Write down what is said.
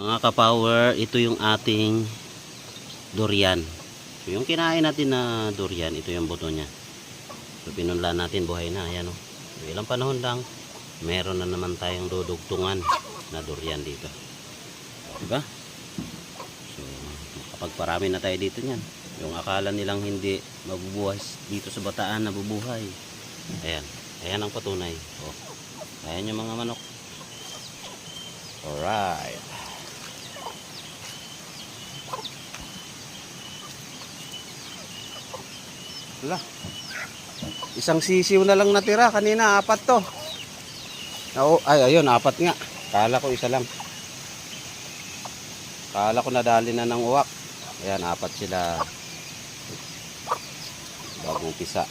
Mga kapower, ito yung ating durian. So yung kinain natin na durian, ito yung buto niya. So pinunla natin, buhay na. Ayan o. So, ilang panahon lang, meron na naman tayong dudugtungan na durian dito. Diba? So makapagparami na tayo dito niyan. Yung akala nilang hindi mabubuhay dito sa Bataan, nabubuhay. Ayan. Ayan ang patunay. O. Ayan yung mga manok. Alright. Wala. Isang sisiw na lang natira. Kanina, 4 to. Ay, ayun, 4 nga. Kala ko isa lang. Kala ko nadali na ng uwak. Ayan, 4 sila. Bagong pisa.